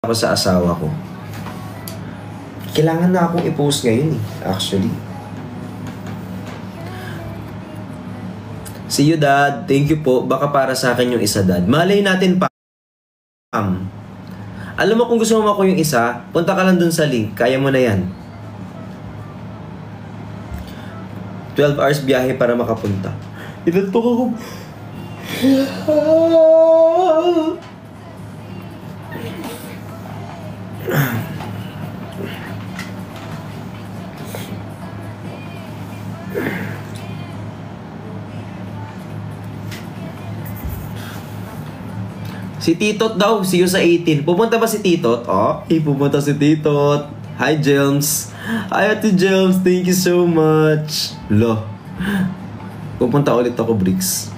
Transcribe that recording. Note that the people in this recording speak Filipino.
ako sa asawa ko. Kailangan na akong i-post ngayon eh, actually. See you, Dad. Thank you po. Baka para sa akin yung isa, Dad. Malay natin pa. Alam mo kung gusto mo ako yung isa, punta ka lang dun sa link. Kaya mo na yan. 12 hours biyahe para makapunta. Inantok ako. Si Titot daw, see you sa 18. Pupunta ba si Titot? Oh, pupunta si Titot. Hi, James. Hi, Ate James. Thank you so much. Lo. Pupunta ulit ako, Bricks.